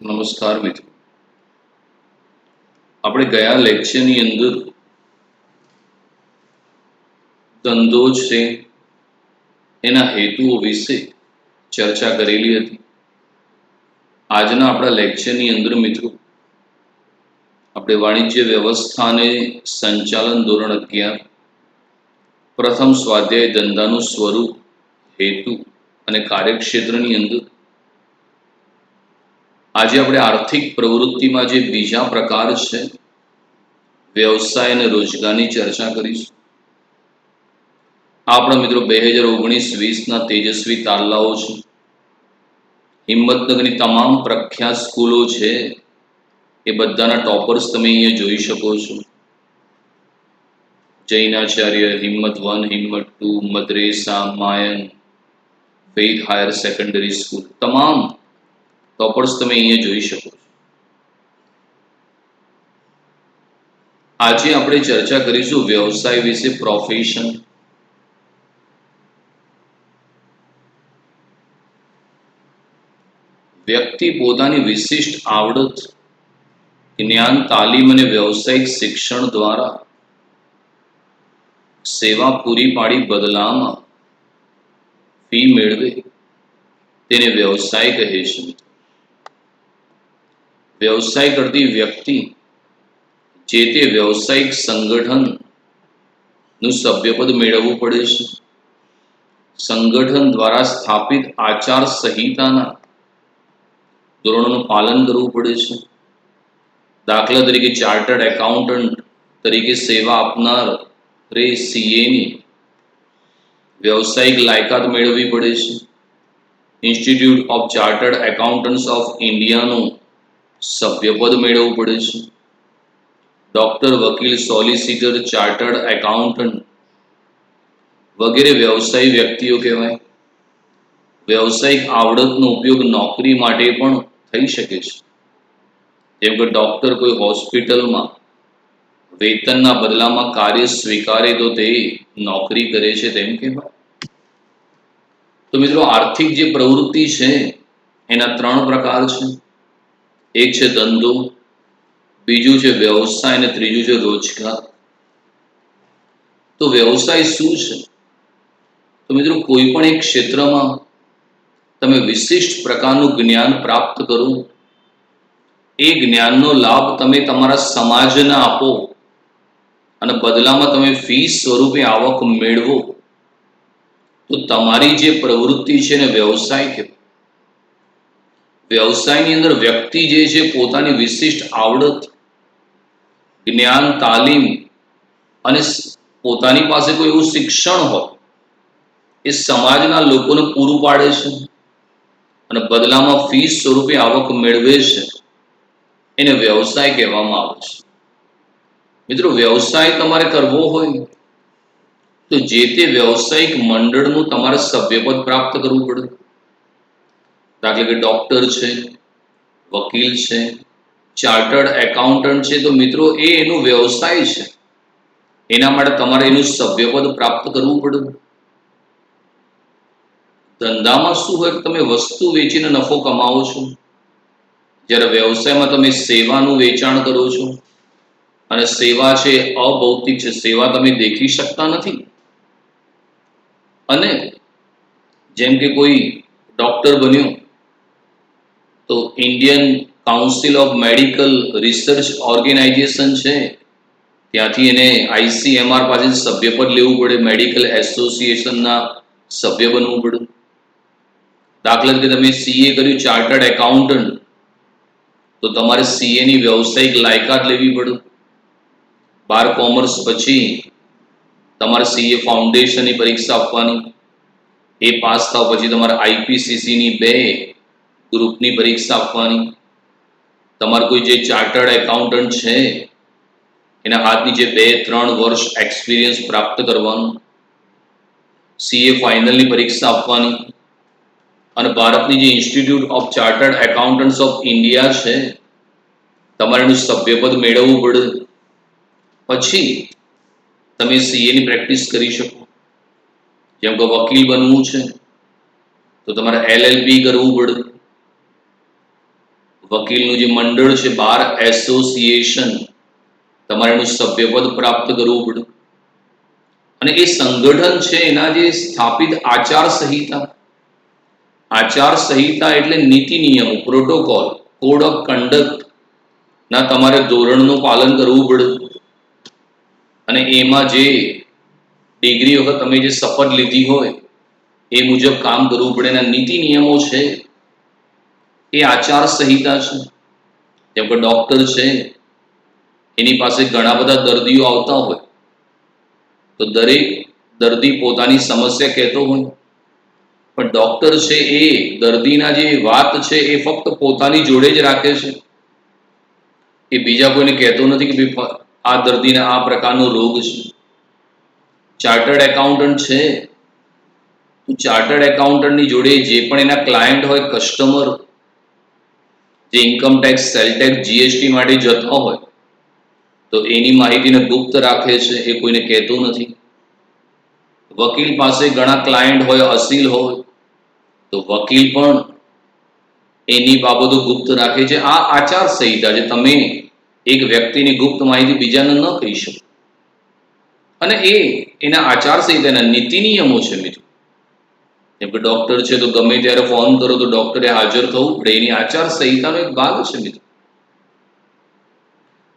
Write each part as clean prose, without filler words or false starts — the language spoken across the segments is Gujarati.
નમસ્કાર મિત્રો, આપણે ગયા લેક્ચરની અંદર ધંધો છે એના હેતુઓ વિશે ચર્ચા કરેલી હતી. આજના આપણા લેક્ચરની અંદર મિત્રો આપણે વાણિજ્ય વ્યવસ્થા અને સંચાલન ધોરણ 11 પ્રથમ સ્વાધ્યાય ધંધાનું સ્વરૂપ, હેતુ અને કાર્યક્ષેત્રની અંદર આજે આપણે આર્થિક પ્રવૃત્તિમાં જે બીજા પ્રકાર છે વ્યવસાય અને રોજગારની ચર્ચા કરીશું. આપણા મિત્રો 2019-20ના તેજસ્વી તારલાઓ છે. હિંમતનગરની તમામ પ્રખ્યાત સ્કૂલો છે એ બધાના ટોપર્સ તમે અહીંયા જોઈ શકો છો. જૈનાચાર્ય, હિંમત 1, હિંમત 2, મદ્રેસા, માયન, વેદ હાયર સેકન્ડરી સ્કૂલ, તમામ ટોપર્સ તમે અહીંયા જોઈ શકો છો. આજે આપણે ચર્ચા કરીશું વ્યવસાય વિશે. પ્રોફેશન. વ્યક્તિ પોતાની વિશિષ્ટ આવડત, જ્ઞાન, તાલીમ અને વ્યવસાયિક શિક્ષણ દ્વારા સેવા પૂરી પાડી બદલામાં ફી મેળવે તેને વ્યવસાય કહે છે. વ્યવસાય કરતી વ્યક્તિ જે તે વ્યવસાયિક સંગઠનનું સભ્યપદ મેળવવું પડે છે. સંગઠન દ્વારા સ્થાપિત આચાર સંહિતાના ધોરણોનું પાલન કરવું પડે છે. દાખલા તરીકે ચાર્ટર્ડ એકાઉન્ટન્ટ તરીકે સેવા આપનાર સીએની વ્યવસાયિક લાયકાત મેળવવી પડે છે. Institute of chartered accountants of ઇન્ડિયાનું સભ્યપદ મેળવવું પડે છે. ડોક્ટર, વકીલ, સોલિસિટર, ચાર્ટર્ડ એકાઉન્ટન્ટ વગેરે વ્યવસાયી વ્યક્તિઓ કહેવાય. વ્યવસાયિક આવડતનો ઉપયોગ નોકરી માટે પણ થઈ શકે છે. જેમ કે ડોક્ટર કોઈ હોસ્પિટલમાં વેતનના બદલામાં કાર્ય સ્વીકારે તો તે નોકરી કરે છે તેમ કહેવાય. તો મિત્રો, આર્થિક જે પ્રવૃત્તિ છે એના 3 પ્રકાર છે. એક છે ધંધો, બીજું છે વ્યવસાય અને ત્રીજું છે રોજગાર. તો વ્યવસાય શું છે? તો મિત્રો, કોઈ પણ એક ક્ષેત્રમાં તમે વિશિષ્ટ પ્રકારનું જ્ઞાન પ્રાપ્ત કરો, એ જ્ઞાનનો લાભ તમે તમારા સમાજને આપો અને બદલામાં તમે ફી સ્વરૂપે આવક મેળવો, તો તમારી જે પ્રવૃત્તિ છે ને વ્યવસાય કહેવાય. વ્યવસાયની અંદર વ્યક્તિ જે છે પોતાની વિશિષ્ટ આવડત, જ્ઞાન, તાલીમ અને પોતાની પાસે કોઈ એવું શિક્ષણ હોય એ સમાજના લોકોને પૂરું પાડે છે અને બદલામાં ફી સ્વરૂપે આવક મેળવે છે, એને વ્યવસાય કહેવામાં આવે છે. મિત્રો, વ્યવસાય તમારે કરવો હોય તો જે તે વ્યવસાયિક મંડળનું તમારે સભ્યપદ પ્રાપ્ત કરવું પડે. દાખલા કે ડોક્ટર છે, વકીલ છે, ચાર્ટર્ડ એકાઉન્ટન્ટ છે, તો મિત્રો એ એનો વ્યવસાય છે. એના માટે તમારે એનું સભ્યપદ પ્રાપ્ત કરવું પડે. ધંધામાં શું હોય કે તમે વસ્તુ વેચીને નફો કમાવો છો, જ્યારે વ્યવસાયમાં તમે સેવાનું વેચાણ કરો છો. અને સેવા છે અભૌતિક છે, સેવા તમે દેખી શકતા નથી. અને જેમ કે કોઈ ડોક્ટર બન્યો તો Indian council of medical research organization છે, ત્યાંથી એને ICMR પાસે સભ્યપદ લેવું પડે, મેડિકલ એસોસિએશનના સભ્ય બનવું પડે. દાખલા તરીકે તમે CA કર્યું, ચાર્ટર્ડ એકાઉન્ટન્ટ, તો તમારે CA ની વ્યવસાયિક લાયકાત લેવી પડે. બાર કોમર્સ પછી તમારે CA ફાઉન્ડેશનની પરીક્ષા આપવાની. એ પાસ થાવ પછી તમારે IPCC ની 2 ગ્રુપની પરીક્ષા આપવાની. તમારે કોઈ જે ચાર્ટર્ડ એકાઉન્ટન્ટ છે એના હાથ નીચે 2-3 વર્ષ એક્સપિરિયન્સ પ્રાપ્ત કરવાનું. CA ફાઇનલની પરીક્ષા આપવાની. અને ભારતની જે institute of chartered accountants of India છે, તમારે એનું સભ્યપદ મેળવવું પડે. પછી તમે CA ની પ્રેક્ટિસ કરી શકો. જેમ કે વકીલ બનવું છે તો તમારે LLB કરવું પડે. વકીલનું જે મંડળ છે બાર એસોસિએશન, તમારે એનું સભ્યપદ પ્રાપ્ત કરવું પડે. અને એ સંગઠન છે એના જે સ્થાપિત આચાર સંહિતા એટલે નીતિ નિયમો, પ્રોટોકોલ, કોડ ઓફ કન્ડક્ટ ના તમારે ધોરણનું પાલન કરવું પડે. અને એમાં જે ડિગ્રી વખત તમે જે શપથ લીધી હોય એ મુજબ કામ કરવું પડે. એના નીતિ નિયમો છે એ આચાર સંહિતા છે. જેમ કે ડોક્ટર છે, એની પાસે ઘણા બધા દર્દીઓ આવતા હોય, તો દરેક દર્દી પોતાની સમસ્યા કહેતો હોય, પણ ડોક્ટર છે એ દર્દીના જે વાત છે એ ફક્ત પોતાની જોડે જ રાખે છે. એ બીજા કોઈને કહેતો નથી કે ભાઈ આ દર્દીને આ પ્રકારનો રોગ છે. ચાર્ટર્ડ એકાઉન્ટન્ટ છે, તો ચાર્ટર્ડ એકાઉન્ટન્ટની જોડે જે પણ એના ક્લાયન્ટ હોય, કસ્ટમર, જે income tax, sale tax, GST માટે જતા હોય, તો એની માહિતીને ગુપ્ત રાખે છે, એ કોઈને કહેતો નથી. વકીલ પાસે ઘણા ક્લાયન્ટ હોય, અસીલ હોય, તો વકીલ પણ એની બાબતો ગુપ્ત રાખે છે. આ આચાર સંહિતા છે. તમે એક વ્યક્તિની ગુપ્ત માહિતી બીજાને ન કહી શકો. અને એના આચાર સંહિતાના નીતિ નિયમો છે મિત્રો. જેમ કે ડોક્ટર છે તો ગમે ત્યારે ફોન કરો તો ડોક્ટરે હાજર થવું પડે, એની આચાર સંહિતાનો એક ભાગ છે મિત્રો.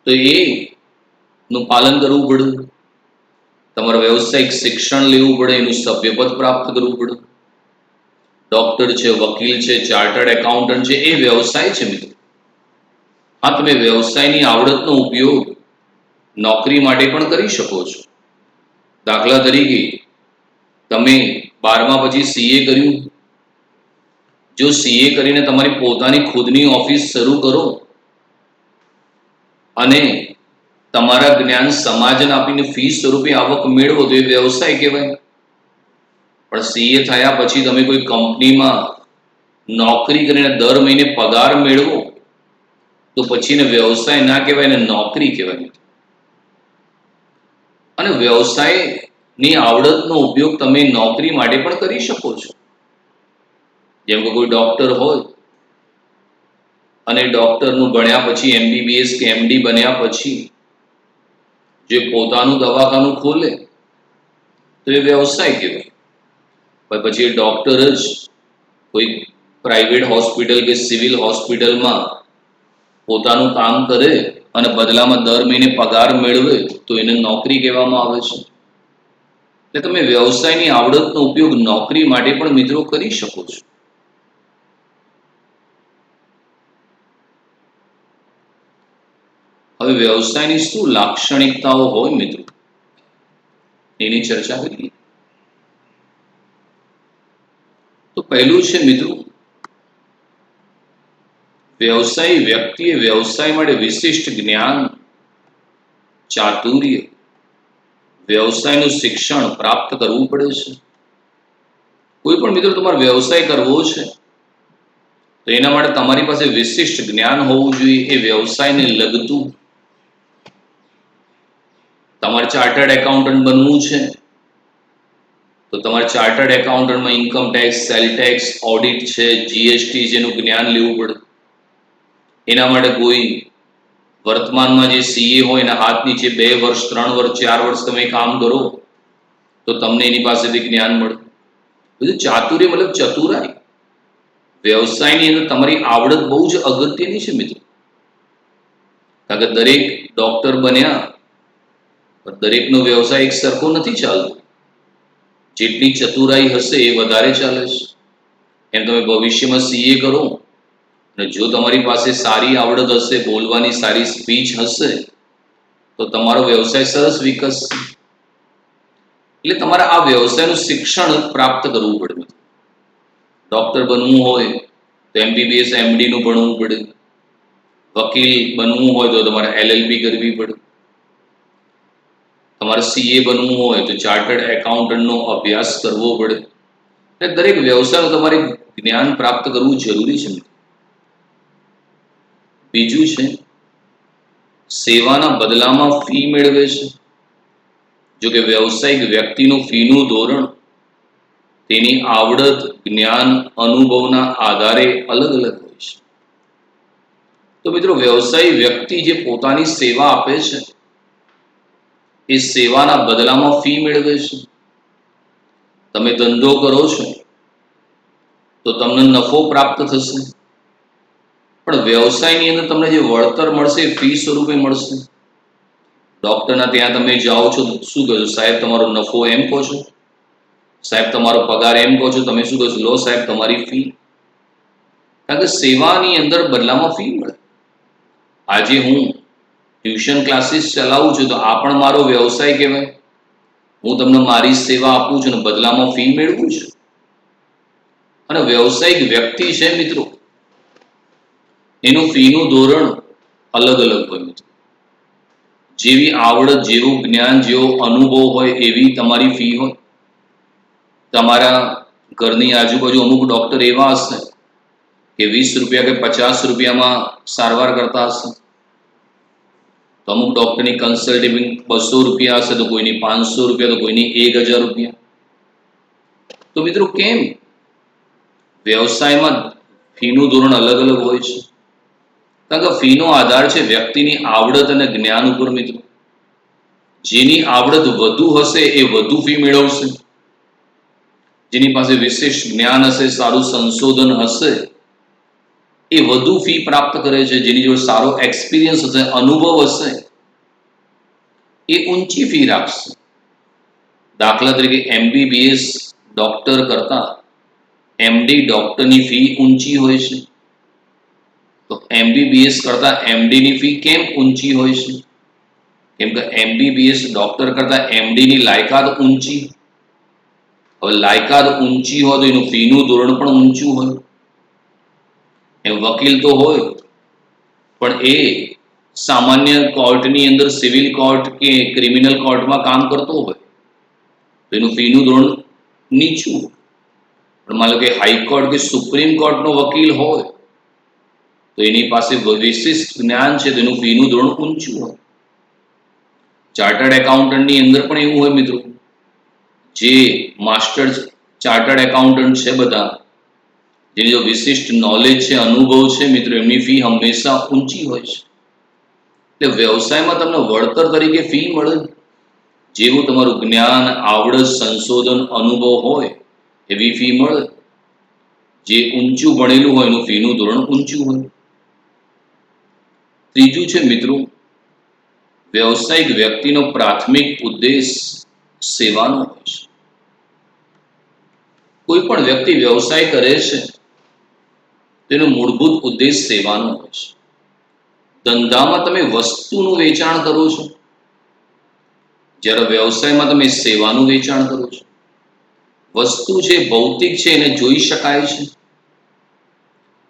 તો નું પાલન કરવું પડે. તમારે વ્યવસાયિક શિક્ષણ લેવું પડે, એનું સભ્યપદ પ્રાપ્ત કરવું પડે. ડોક્ટર છે, વકીલ છે, ચાર્ટર્ડ એકાઉન્ટન્ટ છે, એ વ્યવસાય છે મિત્રો. હા, તમે વ્યવસાયની આવડતનો ઉપયોગ નોકરી માટે પણ કરી શકો છો. દાખલા તરીકે તમે 12મા પછી સીએ કર્યું. જો સીએ કરીને તમારી પોતાની ખુદની ઓફિસ શરૂ કરો અને તમારા જ્ઞાન સમાજને આપીને ફી સ્વરૂપે આવક મેળવો, તો એ વ્યવસાય કહેવાય. પણ સીએ થયા પછી તમે કોઈ કંપનીમાં નોકરી કરીને દર મહિને પગાર મેળવો, તો પછી એને વ્યવસાય ના કહેવાય, એને નોકરી કહેવાય. અને વ્યવસાયની આવડતનો ઉપયોગ તમે નોકરી માટે પણ કરી શકો છો. જેમ કે કોઈ ડોક્ટર હોય અને ડોક્ટરનું ભણ્યા પછી એમબીબીએસ કે એમડી બન્યા પછી જે પોતાનું દવાખાનું ખોલે, તો એ વ્યવસાય કહેવાય. પણ પછી એ ડોક્ટર જ કોઈ પ્રાઇવેટ હોસ્પિટલ કે સિવિલ હોસ્પિટલમાં પોતાનું કામ કરે અને બદલામાં દર મહિને પગાર મેળવે, તો એને નોકરી કહેવામાં આવે છે. એટલે તમે વ્યવસાયની આવડતનો ઉપયોગ નોકરી માટે પણ મિત્રો કરી શકો છો. હવે વ્યવસાયની શું લાક્ષણિકતાઓ હોય મિત્રો, એની ચર્ચા કરીએ. તો પહેલું છે મિત્રો, વ્યવસાયી વ્યક્તિએ વ્યવસાય માટે વિશિષ્ટ જ્ઞાન, ચાતુર્ય, વ્યવસાયનું શિક્ષણ પ્રાપ્ત કરવું પડે છે. કોઈ પણ મિત્રો તમારે વ્યવસાય કરવો છે તો એના માટે તમારી પાસે વિશિષ્ટ જ્ઞાન હોવું જોઈએ, એ વ્યવસાયને લગતું. તમારે ચાર્ટર્ડ એકાઉન્ટન્ટ બનવું છે તો તમારે ચાર્ટર્ડ એકાઉન્ટન્ટમાં income tax, sale tax, audit છે, જીએસટી, જેનું જ્ઞાન લેવું પડે. એના માટે કોઈ વર્તમાનમાં જે સીએ હોય એના હાથ નીચે 2 વર્ષ, 3 વર્ષ, 4 વર્ષ તમે કામ કરો તો તમને એની પાસેથી જ્ઞાન મળે. બધું ચાતુર્ય મતલબ ચતુરાઈ. વ્યવસાયની અંદર તમારી આવડત બહુ જ અગત્યની છે મિત્રો. કારણ કે દરેક ડોક્ટર બન્યા, દરેકનો વ્યવસાય એક સરખો નથી ચાલતો. જેટલી ચતુરાઈ હશે એ વધારે ચાલે છે. એમ તમે ભવિષ્યમાં સીએ કરો અને જો તમારી પાસે સારી આવડત હશે, બોલવાની સારી સ્પીચ હશે, તો તમારો વ્યવસાય સરસ વિકસશે. એટલે તમારે આ વ્યવસાયનું શિક્ષણ પ્રાપ્ત કરવું પડે. ડોક્ટર બનવું હોય તો એમબીબીએસ, એમડી નું ભણવું પડે. વકીલ બનવું હોય તો તમારે એલએલબી કરવી પડે. તમારે સીએ બનવું હોય તો ચાર્ટર્ડ એકાઉન્ટન્ટનો અભ્યાસ કરવો પડે. એટલે દરેક વ્યવસાયનું તમારે જ્ઞાન પ્રાપ્ત કરવું જરૂરી છે. બીજું છે, સેવાના બદલામાં ફી મેળવે છે. જો કે વ્યવસાયિક વ્યક્તિનું ફીનું ધોરણ તેની આવડત, જ્ઞાન, અનુભવના આધારે અલગ અલગ હોય છે. તો મિત્રો વ્યવસાયી વ્યક્તિ જે પોતાની સેવા આપે છે એ સેવાના બદલામાં ફી મેળવે છે. તમે ધંધો કરો છો તો તમને નફો પ્રાપ્ત થશે, પણ વ્યવસાયની અંદર તમને જે વળતર મળશે એ ફી સ્વરૂપે મળશે. ડોક્ટરના ત્યાં તમે જાઓ છો તો શું કહો છો? સાહેબ તમારો નફો એમ કહો છો, સાહેબ તમારો પગાર એમ કહો છો, તમે શું કહો છો? લો સાહેબ તમારી ફી. કારણ કે સેવાની અંદર બદલામાં ફી મળે. આજે હું ટ્યુશન ક્લાસીસ ચલાવું છું તો આ પણ મારો વ્યવસાય કહેવાય. હું તમને મારી સેવા આપું છું અને બદલામાં ફી મેળવું છું. અને વ્યવસાયિક વ્યક્તિ છે મિત્રો, એનું ફીનું ધોરણ અલગ અલગ હોય મિત્રો. જેવી આવડત, જેવું જ્ઞાન, જેવો અનુભવ હોય એવી તમારી ફી હોય. તમારા ઘરની આજુબાજુ અમુક ડોક્ટર એવા હશે કે 20 રૂપિયા કે 50 રૂપિયામાં સારવાર કરતા હશે. તો અમુક ડોક્ટરની કન્સલ્ટિંગ 200 રૂપિયા હશે, તો કોઈની 500 રૂપિયા, તો કોઈની 1000 રૂપિયા. તો મિત્રો કેમ? વ્યવસાયમાં ફીનું ધોરણ અલગ અલગ હોય છે. કારણ કે ફીનો આધાર છે વ્યક્તિની આવડત અને જ્ઞાન ઉપર મિત્રો. જેની આવડત વધુ હશે એ વધુ ફી મેળવશે. જેની પાસે વિશેષ જ્ઞાન હશે, સારું સંશોધન હશે, એ વધુ ફી પ્રાપ્ત કરે છે. જેની જોડે સારો એક્સપિરિયન્સ હશે, અનુભવ હશે, એ ઊંચી ફી રાખશે. દાખલા તરીકે MBBS ડોક્ટર કરતા MD ડોક્ટરની ફી ઊંચી હોય છે. તો MBBS કરતા MD ની ફી કેમ ઊંચી હોય છે? કેમ કે MBBS ડોક્ટર કરતા MD ની લાયકાત ઊંચી. હવે લાયકાત ઊંચી હોય તો એનું ફીનું ધોરણ પણ ઊંચું હોય. એમ વકીલ તો હોય પણ એ સામાન્ય કોર્ટની અંદર, સિવિલ કોર્ટ કે ક્રિમિનલ કોર્ટમાં કામ કરતો હોય તો એનું ફીનું ધોરણ નીચું હોય. પણ માનો કે હાઈકોર્ટ કે સુપ્રીમ કોર્ટનો વકીલ હોય તો એની પાસે વિશિષ્ટ જ્ઞાન છે, તેનું ફીનું ધોરણ ઊંચું હોય. ચાર્ટર્ડ એકાઉન્ટન્ટની અંદર પણ એવું હોય મિત્રો. જે માસ્ટર ચાર્ટર્ડ એકાઉન્ટન્ટ છે બધા, જેની જો વિશિષ્ટ નોલેજ છે, અનુભવ છે મિત્રો, એમની ફી હંમેશા ઊંચી હોય છે. એટલે વ્યવસાયમાં તમને વળતર તરીકે ફી મળે. જેવું તમારું જ્ઞાન, આવડત, સંશોધન, અનુભવ હોય એવી ફી મળે. જે ઊંચું ભણેલું હોય એનું ફીનું ધોરણ ઊંચું હોય. ત્રીજું છે મિત્રો, વ્યવસાયિક વ્યક્તિનો પ્રાથમિક ઉદ્દેશ સેવાનો હોય છે. કોઈ પણ વ્યક્તિ વ્યવસાય કરે છે તેનો મૂળભૂત ઉદ્દેશ સેવાનો હોય છે. ધંધામાં તમે વસ્તુનું વેચાણ કરો છો, જ્યારે વ્યવસાયમાં તમે સેવાનું વેચાણ કરો છો. વસ્તુ છે ભૌતિક છે, એને જોઈ શકાય છે,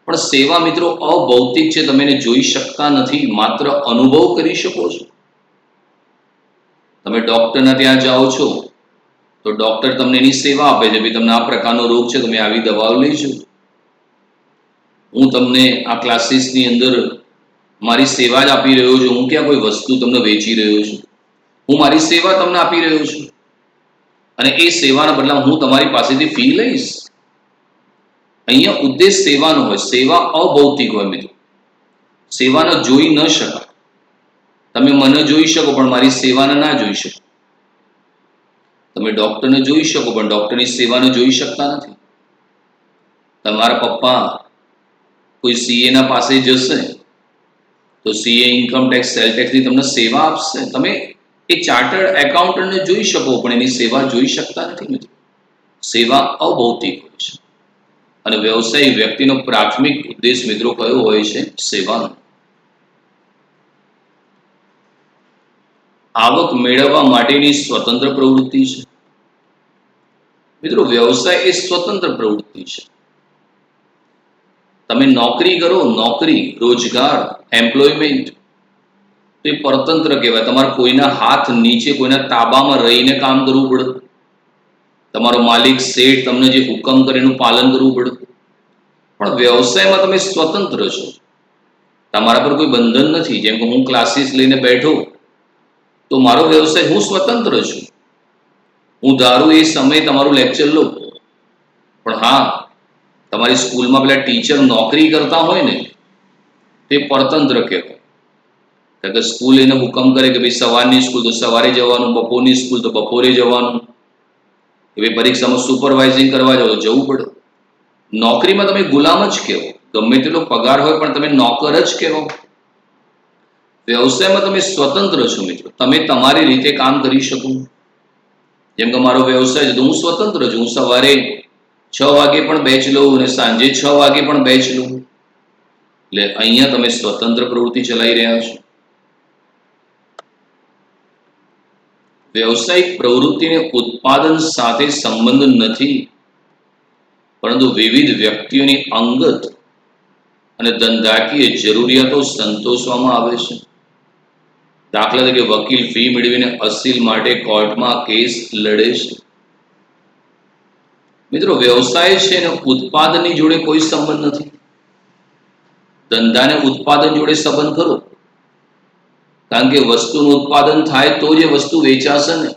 પણ સેવા મિત્રો અભૌતિક છે, તમે એને જોઈ શકતા નથી, માત્ર અનુભવ કરી શકો છો. તમે ડોક્ટરના ત્યાં જાઓ છો તો ડોક્ટર તમને એની સેવા આપે છે, ભાઈ તમને આ પ્રકારનો રોગ છે, તમે આવી દવાઓ લઈજો. હું તમને આ ક્લાસીસની અંદર મારી સેવા જ આપી રહ્યો છું. હું ક્યાં કોઈ વસ્તુ તમને વેચી રહ્યો છું. હું મારી સેવા તમને આપી રહ્યો છું અને એ સેવાના બદલામાં હું તમારી પાસેથી ફી લઈશ. અહીંયા ઉદ્દેશ સેવાનો હોય. સેવા અભૌતિક હોય મિત્રો. સેવાને જોઈ ન શકાય. તમે મને જોઈ શકો પણ મારી સેવાને ના જોઈ શકો. તમે ડોક્ટરને જોઈ શકો પણ ડોક્ટરની સેવાને જોઈ શકતા નથી. તમારા પપ્પા કોઈ CA ના પાસે જશે તો CA ઇન્કમ ટેક્સ, સેલ ટેક્સની તમને સેવા આપશે. તમે એ ચાર્ટર્ડ એકાઉન્ટન્ટને જોઈ શકો પણ એની સેવા જોઈ શકતા નથી મિત્રો. સેવા અભૌતિક હોય છે અને વ્યવસાયિક વ્યક્તિનો પ્રાથમિક ઉદ્દેશ મિત્રો કયો હોય છે? સેવાનો. આવક મેળવવા માટેની સ્વતંત્ર પ્રવૃત્તિ છે. મિત્રો વ્યવસાય એ સ્વતંત્ર પ્રવૃત્તિ છે. તમે નોકરી કરો, નોકરી, રોજગાર, એમ્પ્લોયમેન્ટ, તો એ પરતંત્ર કહેવાય. તમારે કોઈના હાથ નીચે, કોઈના તાબામાં રહીને કામ કરવું પડે. તમારો માલિક, શેઠ તમને જે હુકમ કરે એનું પાલન કરવું પડે. પણ વ્યવસાયમાં તમે સ્વતંત્ર છો. તમારા પર કોઈ બંધન નથી. જેમ કે હું ક્લાસીસ લઈને બેઠો તો મારો વ્યવસાય, હું સ્વતંત્ર છું. હું ધારું એ સમય તમારું લેક્ચર લો. પણ હા, તમારી સ્કૂલમાં પેલા ટીચર નોકરી કરતા હોય ને, તે પરતંત્ર કહેવાય. કારણ કે સ્કૂલ એને હુકમ કરે કે ભાઈ સવારની સ્કૂલ તો સવારે જવાનું, બપોરની સ્કૂલ તો બપોરે જવાનું, કે ભાઈ પરીક્ષામાં સુપરવાઇઝિંગ કરવા જાવ તો જવું પડે. નોકરીમાં તમે ગુલામ જ કહેવો, ગમે તેટલો પગાર હોય પણ તમે નોકર જ કહેવો. વ્યવસાયમાં તમે સ્વતંત્ર છો મિત્રો, તમે તમારી રીતે કામ કરી શકો. જેમ કે મારો વ્યવસાય છે તો હું સ્વતંત્ર છું, હું સવારે 6 વાગે પણ બેચ લઉં અને સાંજે 6 વાગે પણ બેચ લઉં. એટલે અહીંયા તમે સ્વતંત્ર પ્રવૃત્તિ ચલાવી રહ્યા છો. વ્યવસાયિક પ્રવૃત્તિને ઉત્પાદન સાથે સંબંધ નથી, પરંતુ વિવિધ વ્યક્તિઓની અંગત અને ધંધાકીય જરૂરિયાતો સંતોષવામાં આવે છે. દાખલા તરીકે વકીલ ફી મેળવીને અસીલ માટે કોર્ટમાં કેસ લડે છે. મિત્રો, વ્યવસાય છે અને ઉત્પાદનની જોડે કોઈ સંબંધ નથી. ધંધાને ઉત્પાદન જોડે સંબંધ ખરો, કારણ કે વસ્તુનું ઉત્પાદન થાય તો જ એ વસ્તુ વેચાશે ને.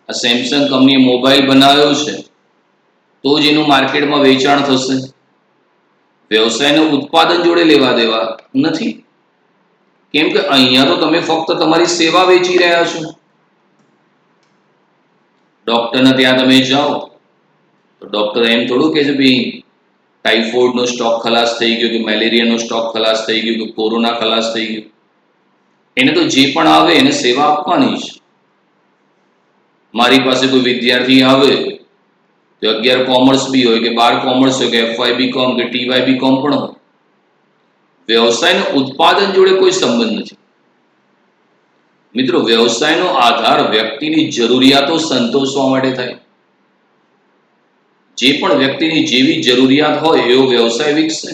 આ સેમસંગ કંપનીએ મોબાઈલ બનાવ્યો છે તો જ એનું માર્કેટમાં વેચાણ થશે. વ્યવસાયને ઉત્પાદન જોડે લેવા દેવા નથી, કેમ કે અહીંયા તો તમે ફક્ત તમારી સેવા વેચી રહ્યા છો. ડોક્ટરને ત્યાં તમે જાઓ તો ડોક્ટર એમ થોડું કે છે ભાઈ ટાઇફોઇડનો સ્ટોક ખલાસ થઈ ગયો, કે મેલેરિયાનો સ્ટોક ખલાસ થઈ ગયો, કે કોરોના ખલાસ થઈ ગયો. એને તો જે પણ આવે એને સેવા આપવાની છે. મારી પાસે કોઈ વિદ્યાર્થી આવે તો 11 કોમર્સ બી હોય, કે 12 કોમર્સ હોય, કે FY BCom કે TY BCom પણ હોય, વ્યવસાયનો ઉત્પાદન જોડે કોઈ સંબંધ નથી. મિત્રો, વ્યવસાયનો આધાર વ્યક્તિની જરૂરિયાતો સંતોષવા માટે થાય. જે પણ વ્યક્તિની જેવી જરૂરિયાત હોય એવો વ્યવસાય વિકસે.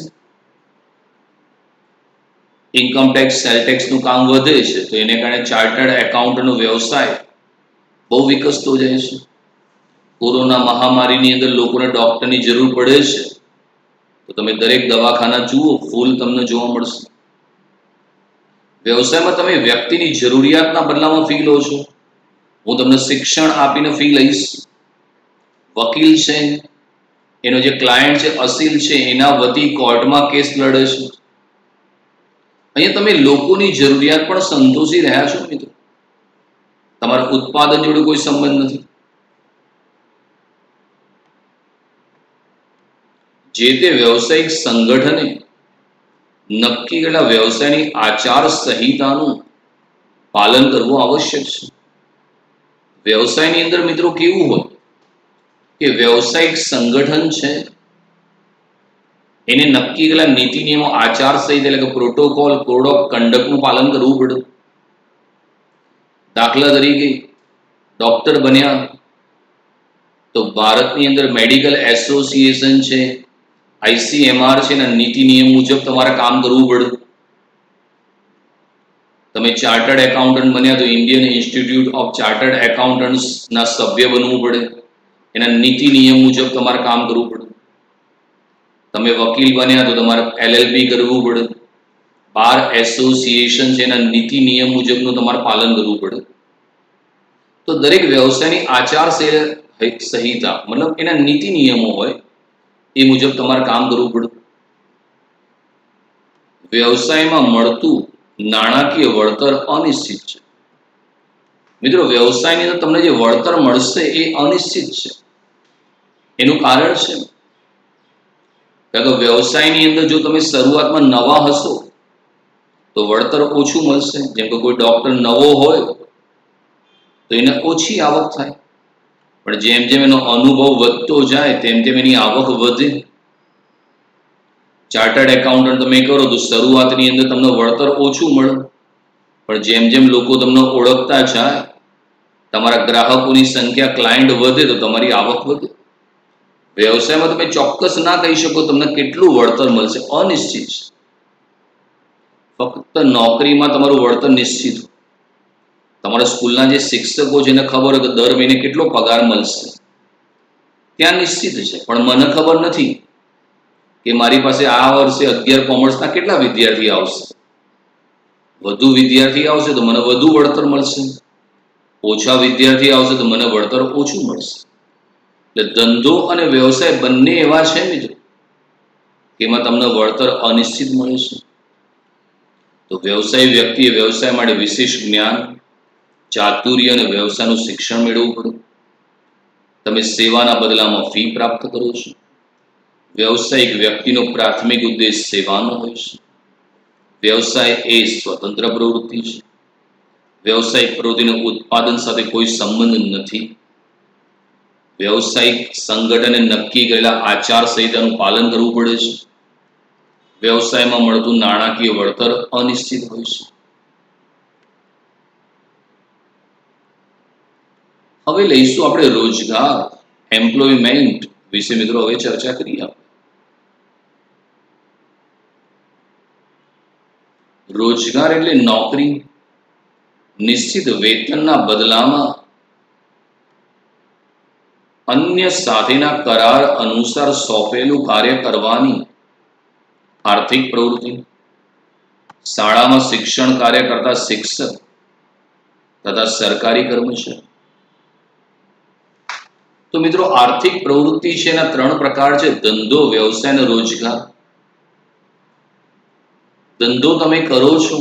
ઇન્કમ ટેક્સ, સેલ ટેક્સનું કામ વધે છે તો એને કારણે ચાર્ટર્ડ એકાઉન્ટનો વ્યવસાય બહુ વિકસતો જાય છે. કોરોના મહામારીની અંદર લોકોને ડોક્ટરની જરૂર પડે છે તો તમે દરેક દવાખાના જુઓ, ફૂલ તમને જોવા મળશે. વ્યવસાયમાં તમે વ્યક્તિની જરૂરિયાતના બદલામાં ફી લો છો. હું તમને શિક્ષણ આપીને ફી લઈશ. વકીલ છે, એનો જે ક્લાયન્ટ છે અસીલ છે, એના વતી કોર્ટમાં કેસ લડે છે. અહીંયા તમે લોકોની જરૂરિયાત પણ સંતોષી રહ્યા છો મિત્રો. તમારા ઉત્પાદન જોડે કોઈ સંબંધ નથી. જે તે વ્યવસાયિક સંગઠને નક્કી કરેલા વ્યવસાયની આચાર સંહિતાનું પાલન કરવું આવશ્યક છે. વ્યવસાયની અંદર મિત્રો કેવું હોય કે વ્યવસાયિક સંગઠન છે એને નક્કી કરેલા નીતિ નિયમો, આચાર સંહિતા એટલે કે પ્રોટોકોલ, કોડ ઓફ કન્ડક્ટનું પાલન કરવું પડે. દાખલા તરીકે ડોક્ટર બન્યા તો ભારતની અંદર મેડિકલ એસોસિએશન છે, ICMR છે, એના નીતિ નિયમ મુજબ તમારે કામ કરવું પડે. તમે ચાર્ટર્ડ એકાઉન્ટન્ટ બન્યા તો ઇન્ડિયન ઇન્સ્ટિટ્યૂટ ઓફ ચાર્ટર્ડ એકાઉન્ટન્ટ્સના સભ્ય બનવું પડે. એના નીતિ નિયમ મુજબ તમારે કામ કરવું પડે. તમે વકીલ બન્યા તો તમારે LLB કરવું પડે. બાર એસોસિએશન છે એના નીતિ નિયમ મુજબનું તમારે પાલન કરવું પડે. તો દરેક વ્યવસાયની આચાર સંહિતા મતલબ એના નીતિ નિયમો હોય એ મુજબ તમારે કામ કરવું પડે. વ્યવસાયમાં મળતું નાણાકીય વળતર અનિશ્ચિત છે. મિત્રો, વ્યવસાયની અંદર તમને જે વળતર મળશે એ અનિશ્ચિત છે. એનું કારણ છે કારણ કે વ્યવસાયની અંદર જો તમે શરૂઆતમાં નવા હશો તો વળતર ઓછું મળશે. જેમ કે કોઈ ડોક્ટર નવો હોય તો એને ઓછી આવક થાય, પણ જેમ જેમ એનો અનુભવ વધતો જાય તેમ તેમ એની આવક વધે. ચાર્ટર્ડ એકાઉન્ટન્ટ તમે કરો તો શરૂઆતની અંદર તમને વળતર ઓછું મળે, પણ જેમ જેમ લોકો તમને ઓળખતા જાય, તમારા ગ્રાહકોની સંખ્યા, ક્લાયન્ટ વધે તો તમારી આવક વધે. વ્યવસાયમાં તમે ચોક્કસ ના કહી શકો તમને કેટલું વળતર મળશે, અનિશ્ચિત છે. ફક્ત નોકરીમાં તમારું વળતર નિશ્ચિત. તમારા સ્કૂલના જે શિક્ષકો છે એને ખબર હોય કે દર મહિને કેટલો પગાર મળશે, ત્યાં નિશ્ચિત છે. પણ મને ખબર નથી કે મારી પાસે આ વર્ષે 11 કોમર્સના કેટલા વિદ્યાર્થી આવશે. વધુ વિદ્યાર્થી આવશે તો મને વધુ વળતર મળશે, ઓછા વિદ્યાર્થી આવશે તો મને વળતર ઓછું મળશે. એટલે ધંધો અને વ્યવસાય બંને એવા છે મિત્રો કે એમાં તમને વળતર અનિશ્ચિત મળે છે. તો વ્યવસાયી વ્યક્તિએ વ્યવસાય માટે વિશેષ જ્ઞાન, ચાતુર્ય અને વ્યવસાયનું શિક્ષણ મેળવવું પડે. તમે સેવાના બદલામાં ફી પ્રાપ્ત કરો છો. વ્યવસાયિક વ્યક્તિનો પ્રાથમિક ઉદ્દેશ સેવાનો હોય છે. વ્યવસાય એ સ્વતંત્ર પ્રવૃત્તિ છે. વ્યવસાયિક પ્રવૃત્તિનો ઉત્પાદન સાથે કોઈ સંબંધ નથી. વ્યવસાયિક સંગઠને નક્કી કરેલા આચાર સંહિતાનું પાલન કરવું પડે છે. વ્યવસાયમાં મળતું નાણાકીય વળતર અનિશ્ચિત હોય છે. હવે લઈશું આપણે રોજગાર, એમ્પ્લોયમેન્ટ વિશે મિત્રો હવે ચર્ચા કરીએ. રોજગાર એટલે નોકરી, નિશ્ચિત વેતનના બદલામાં અન્ય સાથેના કરાર અનુસાર સોંપેલું કાર્ય કરવાની આર્થિક પ્રવૃત્તિ. શાળામાં શિક્ષણ કાર્ય કરતા શિક્ષક તથા સરકારી કર્મચારી. તો મિત્રો આર્થિક પ્રવૃત્તિ છે એના ત્રણ પ્રકાર છે: ધંધો, વ્યવસાય અને રોજગાર. ધંધો તમે કરો છો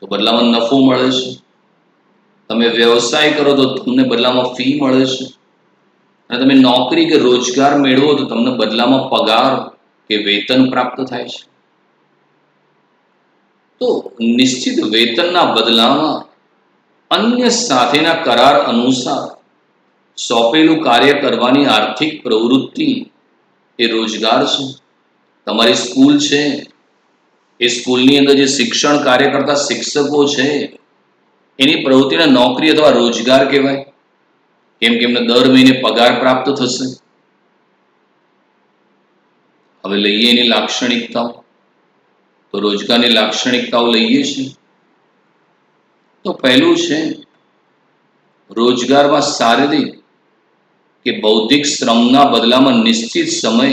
તો બદલામાં નફો મળે છે. તમે વ્યવસાય કરો તો તમને બદલામાં ફી મળે છે. અને તમે નોકરી કે રોજગાર મેળવો તો તમને બદલામાં પગાર કે વેતન પ્રાપ્ત થાય છે. તો નિશ્ચિત વેતનના બદલામાં અન્ય સાથેના કરાર અનુસાર સોંપેલું કાર્ય કરવાની આર્થિક પ્રવૃત્તિ એ રોજગાર છે. તમારી સ્કૂલ છે, એ સ્કૂલની અંદર જે શિક્ષણ કાર્ય કરતા શિક્ષકો છે એની પ્રવૃત્તિને નોકરી અથવા રોજગાર કહેવાય, કેમ કે એમને દર મહિને પગાર પ્રાપ્ત થશે. હવે લઈએ એની લાક્ષણિકતાઓ. તો રોજગારની લાક્ષણિકતાઓ લઈએ છીએ. તો પહેલું છે રોજગારમાં શારીરિક કે બૌદ્ધિક શ્રમના બદલામાં નિશ્ચિત સમય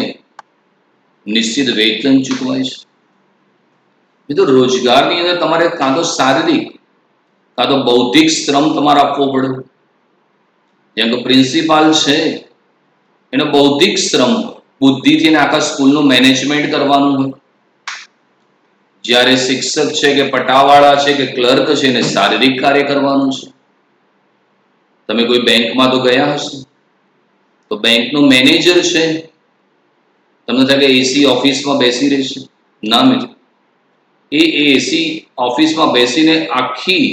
નિશ્ચિત વેતન ચૂકવાય છે. મિત્રો રોજગારની અંદર તમારે કાં તો શારીરિક કાં તો બૌદ્ધિક શ્રમ તમારે આપવો પડે. જેમ કે પ્રિન્સિપાલ છે એનો બૌદ્ધિક શ્રમ બુદ્ધિથી આખા સ્કૂલનું મેનેજમેન્ટ કરવાનું હોય. જ્યારે શિક્ષક છે કે પટાવાળા છે કે ક્લર્ક છે એને શારીરિક કાર્ય કરવાનું છે. તમે કોઈ બેંકમાં તો ગયા હશો, તો બેંકનો મેનેજર છે, તમને થાય કે એસી ઓફિસમાં બેસી રહેશે. ના મિત્રો, એ એસી ઓફિસમાં બેસીને આખી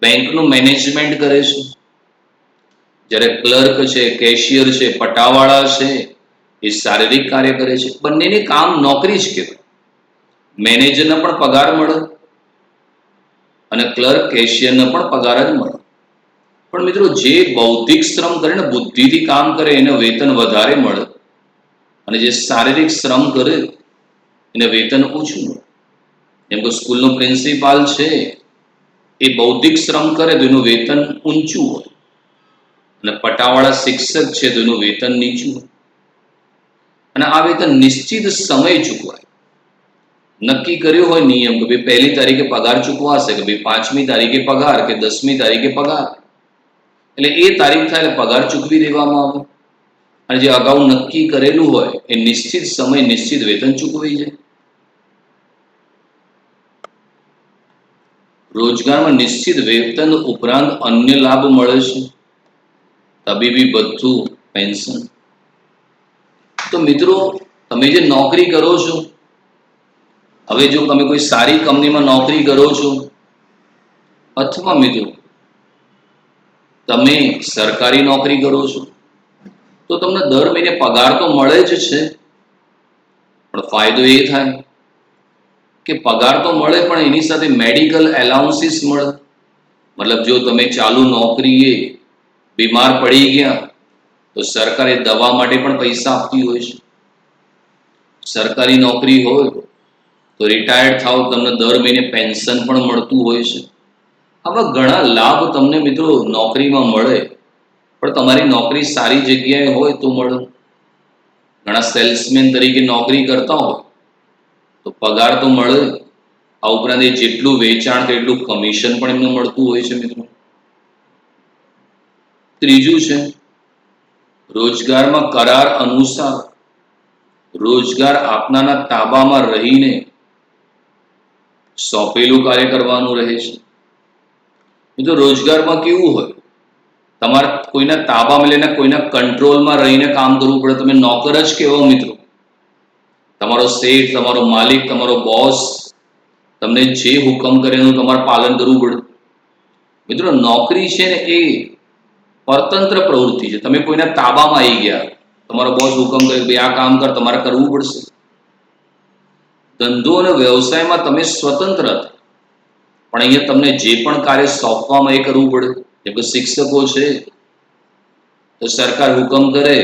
બેંકનું મેનેજમેન્ટ કરે છે. જ્યારે ક્લર્ક છે, કેશિયર છે, પટાવાળા છે એ શારીરિક કાર્ય કરે છે. બંનેની કામ નોકરી જ કહેવાય. મેનેજરને પણ પગાર મળે અને ક્લર્ક કેશિયરને પણ પગાર જ મળે. પણ મિત્રો જે બૌદ્ધિક શ્રમ કરે ને, બુદ્ધિથી કામ કરે એને વેતન વધારે મળે, અને જે શારીરિક શ્રમ કરે એને વેતન ઓછું મળે. જેમ કે સ્કૂલનો પ્રિન્સિપાલ છે એ બૌદ્ધિક શ્રમ કરે તો એનું વેતન ઊંચું હોય, અને પટાવાળા શિક્ષક છે તો એનું વેતન નીચું હોય. અને આ વેતન નિશ્ચિત સમય ચૂકવાય. નક્કી કર્યો હોય નિયમ કે ભાઈ 1લી તારીખે પગાર ચૂકવાશે, કે ભાઈ 5મી તારીખે પગાર કે 10મી તારીખે પગાર, એટલે એ તારીખ થાય એટલે પગાર ચૂકવી દેવામાં આવે. અને જે અગાઉ નક્કી કરેલું હોય એ નિશ્ચિત સમય નિશ્ચિત વેતન ચૂકવાઈ જાય. રોજગારમાં નિશ્ચિત વેતન ઉપરાંત અન્ય લાભ મળે છે: તબીબી ભથ્થું, પેન્શન. તો મિત્રો તમે જે નોકરી કરો છો, હવે જો તમે કોઈ સારી કંપનીમાં નોકરી કરો છો, અથવા મિત્રો તમે સરકારી નોકરી કરો છો, તો તમને દર મહિને પગાર તો મળે જ છે, પણ ફાયદો એ થાય કે પગાર તો મળે પણ એની સાથે મેડિકલ એલાઉન્સીસ મળે. મતલબ જો તમે ચાલુ નોકરીએ બીમાર પડી ગયા તો સરકાર એ દવા માટે પણ પૈસા આપતી હોય છે. સરકારી નોકરી હોય તો રિટાયર્ડ થાવ તમને દર મહિને પેન્શન પણ મળતું હોય છે. આવા ઘણા લાભ તમને મિત્રો નોકરીમાં મળે, પણ તમારી નોકરી સારી જગ્યાએ હોય તો મળે. ઘણા સેલ્સમેન તરીકે નોકરી કરતા હોય તો પગાર તો મળે, આ ઉપરાંત એ જેટલું વેચાણ થાય એટલું કમિશન પણ એમને મળતું હોય છે મિત્રો. ત્રીજું છે રોજગારમાં કરાર અનુસાર રોજગાર આપનારના તાબામાં રહીને સોંપેલું કાર્ય કરવાનું રહે છે. મિત્રો રોજગારમાં કેવું હોય, તમારે કોઈના તાબામાં લઈને કોઈના કંટ્રોલમાં રહીને કામ કરવું પડે. તમે નોકર જ કહેવો મિત્રો. તમારો શેઠ, તમારો માલિક, તમારો બોસ તમને જે હુકમ કરે એનું તમારે પાલન કરવું પડે. મિત્રો નોકરી છે ને એ પરતંત્ર પ્રવૃત્તિ છે. તમે કોઈના તાબામાં આવી ગયા, તમારો બોસ હુકમ કરે ભાઈ આ કામ કર, તમારે કરવું પડશે. ધંધો અને વ્યવસાયમાં તમે સ્વતંત્ર હતા, પણ અહીંયા તમને જે પણ કાર્ય સોંપવામાં એ કરવું પડે. જેમ કે શિક્ષકો છે તો સરકાર હુકમ કરે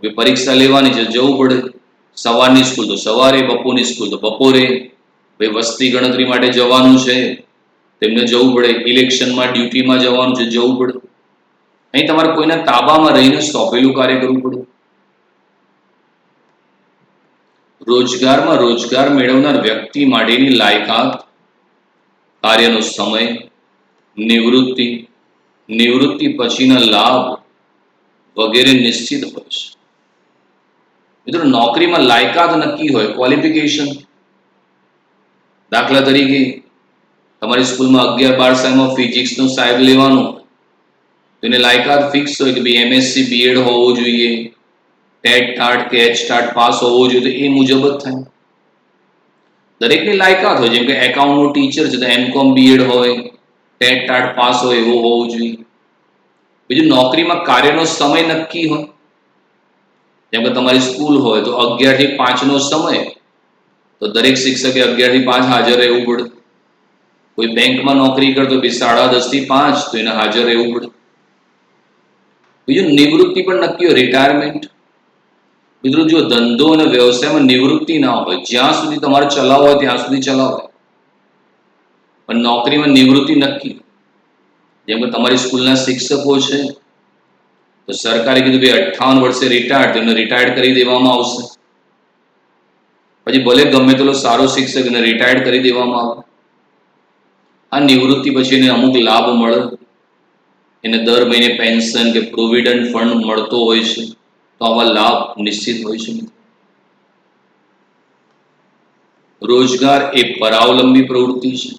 કે પરીક્ષા લેવાની છે, જવું પડે. સવારની સ્કૂલ તો સવારે, બપોરની સ્કૂલ તો બપોરે. ભાઈ વસ્તી ગણતરી માટે જવાનું છે, તેમને જવું પડે. ઇલેક્શનમાં ડ્યુટીમાં જવાનું છે, જવું પડે. અહીં તમારે કોઈના તાબામાં રહીને સોંપેલું કાર્ય કરવું પડે. રોજગારમાં રોજગાર મેળવનાર વ્યક્તિ માટેની લાયકાત, કાર્યનો સમય, નિવૃત્તિ, નિવૃત્તિ પછીના લાભ વગેરે નિશ્ચિત હોય છે. મિત્રો નોકરીમાં લાયકાત નક્કી હોય, ક્વોલિફિકેશન. દાખલા તરીકે તમારી સ્કૂલમાં 11-12 સાલમાં ફિઝિક્સનું સાહેબ લેવાનું, તો એને લાયકાત ફિક્સ હોય કે ભાઈ MSc BEd હોવું જોઈએ, ટેટ ટાટ કે HTAT પાસ હોવો જોઈએ, તો એ મુજબ જ થાય. દરેકની લાયકાત હોય. જેમ કે એકાઉન્ટનું ટીચર છે તો MCOM BEd હોય, ટેટ ટાટ પાસ હોય એવું હોવું જોઈએ. બીજું નોકરીમાં કાર્યનો સમય નક્કી હોય. જેમ કે તમારી સ્કૂલ હોય તો 11 થી 5 નો સમય, તો દરેક શિક્ષકે 11 થી 5 હાજર રહેવું પડે. કોઈ બેંકમાં નોકરી કરતો 10:30 થી 5, તો એને હાજર રહેવું પડે. બીજું નિવૃત્તિ પણ નક્કી હોય, રિટાયરમેન્ટ. મિત્રો જો ધંધો અને વ્યવસાયમાં નિવૃત્તિ ના હોય, જ્યાં સુધી તમારે ચલાવવો હોય ત્યાં સુધી ચલાવો, પણ નોકરીમાં નિવૃત્તિ નક્કી. જેમ કે તમારી સ્કૂલના શિક્ષકો છે તો સરકારે કીધું ભાઈ 58 વર્ષે રિટાયર્ડ, તેમને રિટાયર્ડ કરી દેવામાં આવશે. પછી ભલે ગમે તેટલો સારો શિક્ષક એને રિટાયર્ડ કરી દેવામાં આવે. આ નિવૃત્તિ પછી એને અમુક લાભ મળે. એને દર મહિને પેન્શન કે પ્રોવિડન્ટ ફંડ મળતો હોય છે, તો આવા લાભ નિશ્ચિત હોય છે. રોજગાર એ પરાવલંબી પ્રવૃત્તિ છે.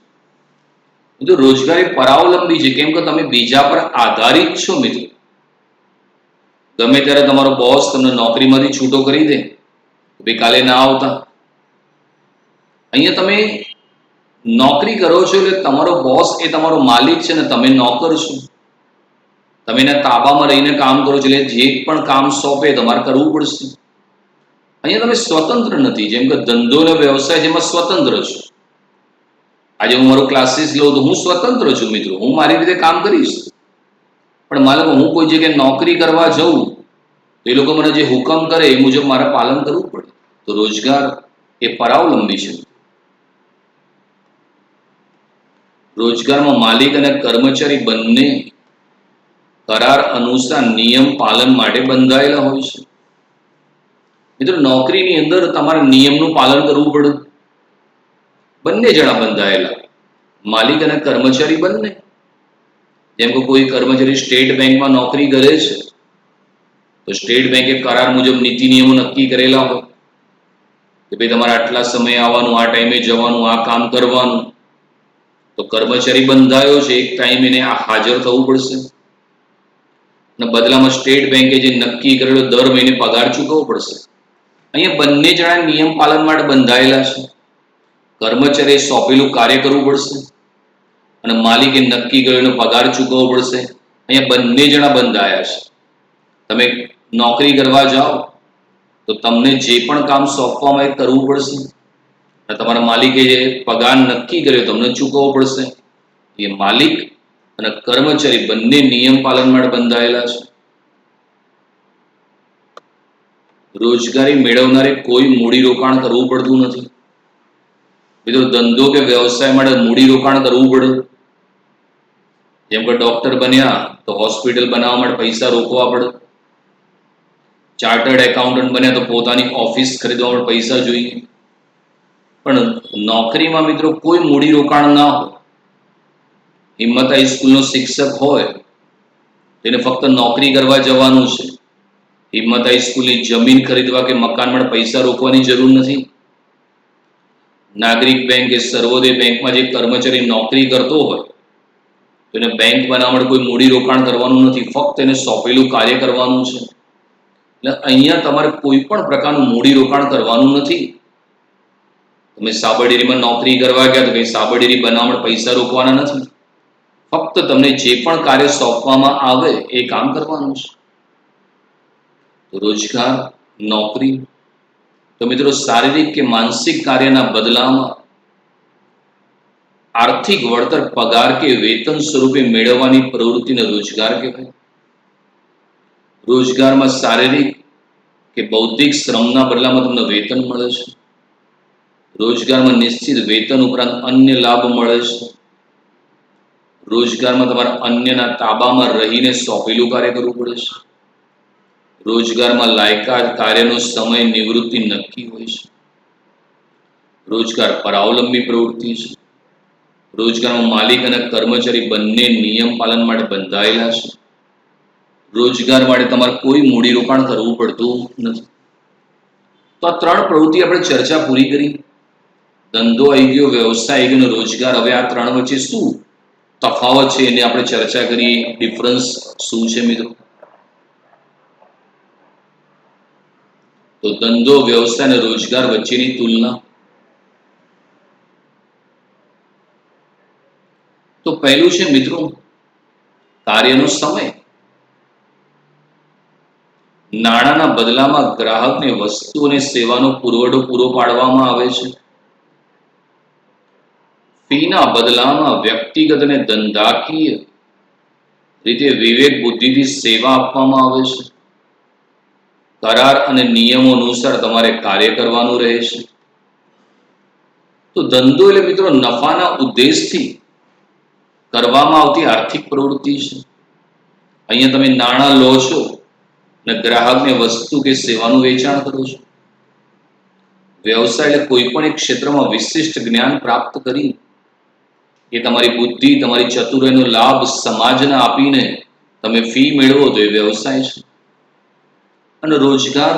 મિત્રો રોજગાર એ પરાવલંબી છે, કેમ કે તમે બીજા પર આધારિત છો. મિત્રો ગમે ત્યારે તમારો બોસ તમને નોકરીમાંથી છૂટો કરી દે, ભાઈ કાલે ના આવતા. અહીંયા તમે નોકરી કરો છો એટલે તમારો બોસ એ તમારો માલિક છે ને તમે નોકર છો. તમે એના તાબામાં રહીને કામ કરો છો, એટલે જે પણ કામ સોંપે તમારે કરવું પડશે. અહીંયા તમે સ્વતંત્ર નથી. જેમ કે ધંધો અને વ્યવસાય જેમાં સ્વતંત્ર છો. આજે હું મારું ક્લાસીસ લઉં તો હું સ્વતંત્ર છું મિત્રો, હું મારી રીતે કામ કરીશ. પણ માનો કે હું કોઈ જગ્યાએ નોકરી કરવા જઉં તો એ લોકો મને જે હુકમ કરે એ મુજબ મારે પાલન કરવું પડે. તો રોજગાર એ પરાવલંબી છે. રોજગારમાં માલિક અને કર્મચારી બંને કરાર અનુસાર નિયમ પાલન માટે બંધાયેલા હોય છે. મિત્રો નોકરીની અંદર તમારે નિયમનું પાલન કરવું પડે. બંને જણા બંધાયેલા, માલિક અને કર્મચારી બંને. જેમ કે કોઈ કર્મચારી સ્ટેટ બેંકમાં નોકરી કરે છે તો સ્ટેટ બેંકે કરાર મુજબ નીતિ નિયમો નક્કી કરેલા હોય કે ભાઈ તમારે આટલા સમય આવવાનું, આ ટાઈમે જવાનું, આ કામ કરવાનું. તો કર્મચારી બંધાયો છે, એક ટાઈમે એને હાજર થવું પડશે. અને બદલામાં સ્ટેટ બેંકે જે નક્કી કરેલો દર મહિને પગાર ચૂકવવો પડશે. અહીંયા બંને જણા નિયમ પાલન માટે બંધાયેલા છે. કર્મચારીએ સોંપેલું કાર્ય કરવું પડશે અને માલિકે નક્કી કરેલો પગાર ચૂકવવો પડશે. અહીંયા બંને જણા બંધાયા છે. તમે નોકરી કરવા જાઓ તો તમને જે પણ કામ સોંપવામાં આવે કરવું પડશે અને તમારા માલિકે જે પગાર નક્કી કર્યો તમને ચૂકવવો પડશે. એ માલિક અને કર્મચારી બંને નિયમ પાલન માટે બંધાયેલા છે. રોજગારી મેળવનારે કોઈ મૂડી રોકાણ કરવું પડતું નથી. બીજો ધંધો કે વ્યવસાય માટે મૂડી રોકાણ કરવું પડે. જેમ કે ડોક્ટર બન્યા તો હોસ્પિટલ બનાવવા માટે પૈસા રોકવા પડે. ચાર્ટર્ડ એકાઉન્ટન્ટ બન્યા તો પોતાની ઓફિસ ખરીદવા માટે પૈસા જોઈએ. પણ નોકરીમાં મિત્રો કોઈ મૂડી રોકાણ ના હોય. હિંમત હાઈસ્કૂલનો શિક્ષક હોય તેને ફક્ત નોકરી કરવા જવાનું છે. હિંમત હાઈસ્કૂલની જમીન ખરીદવા કે મકાન માટે પૈસા રોકવાની જરૂર નથી. નાગરિક બેંક કે સર્વોદય બેંકમાં જે કર્મચારી નોકરી કરતો હોય તો એને બેંક બનાવવા માટે કોઈ મૂડી રોકાણ કરવાનું નથી, ફક્ત એને સોંપેલું કાર્ય કરવાનું છે. એટલે અહીંયા તમારે કોઈ પણ પ્રકારનું મૂડી રોકાણ કરવાનું નથી. તમે સાબરડેરીમાં નોકરી કરવા ગયા તો કંઈ સાબરડેરી બનાવવા માટે પૈસા રોકવાના નથી, ફક્ત તમને જે પણ કાર્ય સોંપવામાં આવે એ કામ કરવાનું છે. રોજગાર, નોકરી, તો મિત્રો શારીરિક કે માનસિક કાર્યના બદલામાં આર્થિક વળતર પગાર કે વેતન સ્વરૂપે મેળવવાની પ્રવૃત્તિને રોજગાર કહેવાય. રોજગારમાં શારીરિક કે બૌદ્ધિક શ્રમના બદલામાં તમને વેતન મળે છે. રોજગારમાં નિશ્ચિત વેતન ઉપરાંત અન્ય લાભ મળે છે. રોજગારમાં તમારે અન્યના તાબામાં રહીને સોંપેલું કાર્ય કરવું પડે છે. રોજગારમાં લાયકાત, કાર્યનો સમય, નિવૃત્તિ નક્કી હોય છે. રોજગાર પરાવલંબી પ્રવૃત્તિ છે. રોજગારમાં માલિક અને કર્મચારી બંને નિયમ પાલન માટે બંધાયેલા છે. રોજગાર માટે તમારે કોઈ મૂડીરોકાણ કરવું પડતું નથી. તો આ ત્રણ પ્રવૃત્તિ આપણે ચર્ચા પૂરી કરી. ધંધો આવી ગયો, વ્યવસાય આવી ગયો, રોજગાર. હવે આ ત્રણ વચ્ચે શું તફાવત છે એને આપણે ચર્ચા કરીએ. ડિફરન્સ શું છે મિત્રો? તો ધંધો, વ્યવસાય અને રોજગાર વચ્ચેની તુલના. તો પહેલું છે મિત્રો કાર્યનો સમય. નાણાંના બદલામાં ગ્રાહકને વસ્તુ અને સેવાનો પુરવઠો પૂરો પાડવામાં આવે છે. ફીના બદલામાં વ્યક્તિગત અને ધંધાકીય રીતે વિવેક બુદ્ધિથી સેવા આપવામાં આવે છે. કરાર અને નિયમો અનુસાર તમારે કાર્ય કરવાનું રહે છે. તો ધંધો એટલે મિત્રો નફાના ઉદ્દેશથી કરવામાં આવતી આર્થિક પ્રવૃત્તિ છે. અહીંયા તમે નાણાં લો છો અને ગ્રાહકને વસ્તુ કે સેવાનું વેચાણ કરો છો. વ્યવસાય એટલે કોઈ પણ એક ક્ષેત્રમાં વિશિષ્ટ જ્ઞાન પ્રાપ્ત કરી એ તમારી બુદ્ધિ, તમારી ચતુરાઈનો લાભ સમાજને આપીને તમે ફી મેળવો તો એ વ્યવસાય છે. અને રોજગાર